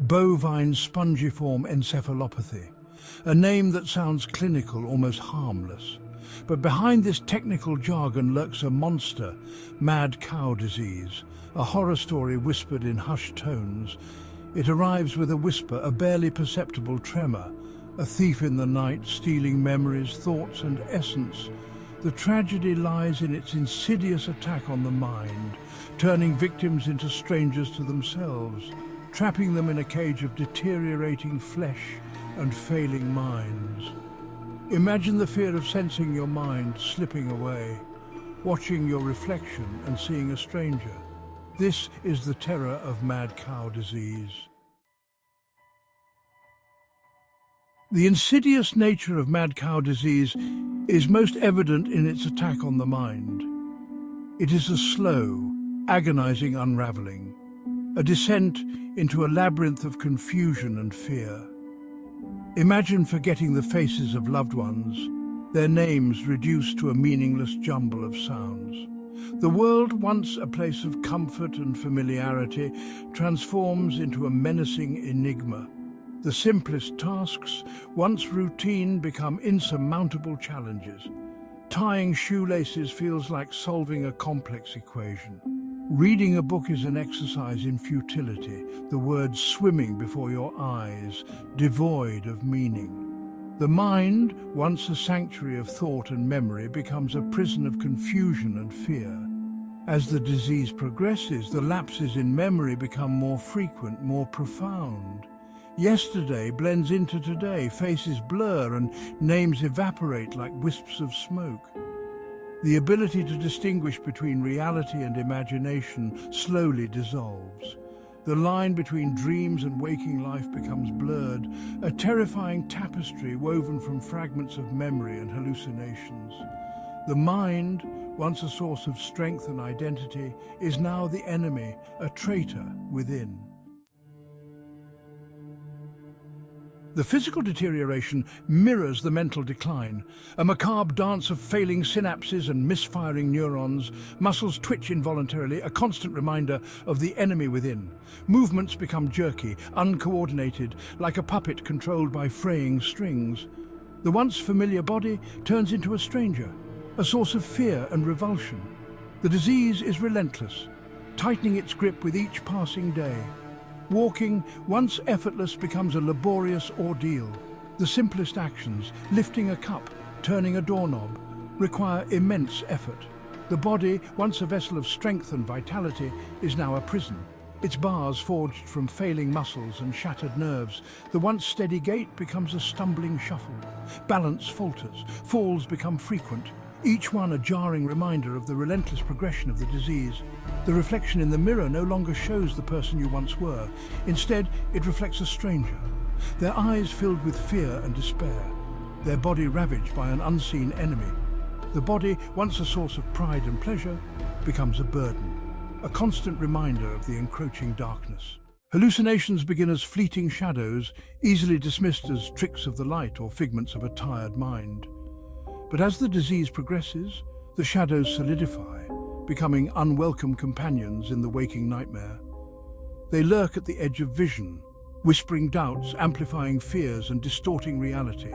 bovine spongiform encephalopathy, a name that sounds clinical, almost harmless. But behind this technical jargon lurks a monster, mad cow disease, a horror story whispered in hushed tones. It arrives with a whisper, a barely perceptible tremor, a thief in the night stealing memories, thoughts and essence. The tragedy lies in its insidious attack on the mind, turning victims into strangers to themselves, trapping them in a cage of deteriorating flesh and failing minds. Imagine the fear of sensing your mind slipping away, watching your reflection and seeing a stranger. This is the terror of mad cow disease. The insidious nature of mad cow disease is most evident in its attack on the mind. It is a slow, agonizing unraveling, a descent into a labyrinth of confusion and fear. Imagine forgetting the faces of loved ones, their names reduced to a meaningless jumble of sounds. The world, once a place of comfort and familiarity, transforms into a menacing enigma. The simplest tasks, once routine, become insurmountable challenges. Tying shoelaces feels like solving a complex equation. Reading a book is an exercise in futility, the words swimming before your eyes, devoid of meaning. The mind, once a sanctuary of thought and memory, becomes a prison of confusion and fear. As the disease progresses, the lapses in memory become more frequent, more profound. Yesterday blends into today, faces blur and names evaporate like wisps of smoke. The ability to distinguish between reality and imagination slowly dissolves. The line between dreams and waking life becomes blurred, a terrifying tapestry woven from fragments of memory and hallucinations. The mind, once a source of strength and identity, is now the enemy, a traitor within. The physical deterioration mirrors the mental decline. A macabre dance of failing synapses and misfiring neurons, muscles twitch involuntarily, a constant reminder of the enemy within. Movements become jerky, uncoordinated, like a puppet controlled by fraying strings. The once familiar body turns into a stranger, a source of fear and revulsion. The disease is relentless, tightening its grip with each passing day. Walking, once effortless, becomes a laborious ordeal. The simplest actions, lifting a cup, turning a doorknob, require immense effort. The body, once a vessel of strength and vitality, is now a prison. Its bars forged from failing muscles and shattered nerves. The once steady gait becomes a stumbling shuffle. Balance falters, falls become frequent, each one a jarring reminder of the relentless progression of the disease. The reflection in the mirror no longer shows the person you once were. Instead, it reflects a stranger, their eyes filled with fear and despair, their body ravaged by an unseen enemy. The body, once a source of pride and pleasure, becomes a burden, a constant reminder of the encroaching darkness. Hallucinations begin as fleeting shadows, easily dismissed as tricks of the light or figments of a tired mind. But as the disease progresses, the shadows solidify, becoming unwelcome companions in the waking nightmare. They lurk at the edge of vision, whispering doubts, amplifying fears, and distorting reality.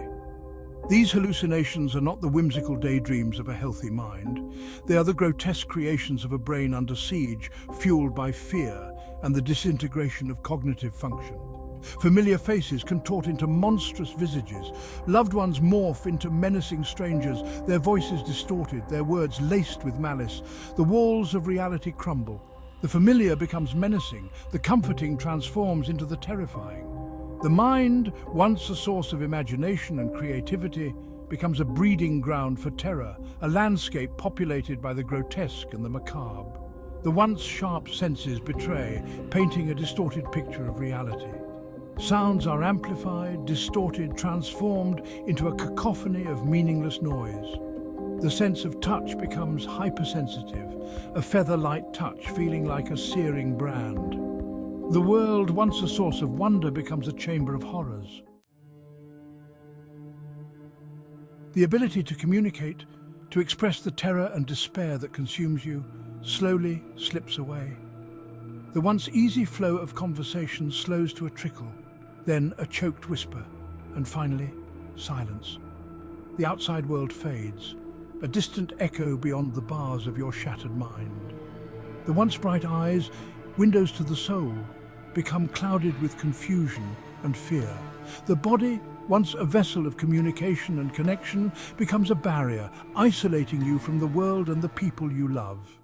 These hallucinations are not the whimsical daydreams of a healthy mind. They are the grotesque creations of a brain under siege, fueled by fear and the disintegration of cognitive function. Familiar faces contort into monstrous visages. Loved ones morph into menacing strangers, their voices distorted, their words laced with malice. The walls of reality crumble. The familiar becomes menacing, the comforting transforms into the terrifying. The mind, once a source of imagination and creativity, becomes a breeding ground for terror, a landscape populated by the grotesque and the macabre. The once sharp senses betray, painting a distorted picture of reality. Sounds are amplified, distorted, transformed into a cacophony of meaningless noise. The sense of touch becomes hypersensitive, a feather-light touch feeling like a searing brand. The world, once a source of wonder, becomes a chamber of horrors. The ability to communicate, to express the terror and despair that consumes you, slowly slips away. The once easy flow of conversation slows to a trickle, then a choked whisper, and finally, silence. The outside world fades, a distant echo beyond the bars of your shattered mind. The once bright eyes, windows to the soul, become clouded with confusion and fear. The body, once a vessel of communication and connection, becomes a barrier, isolating you from the world and the people you love.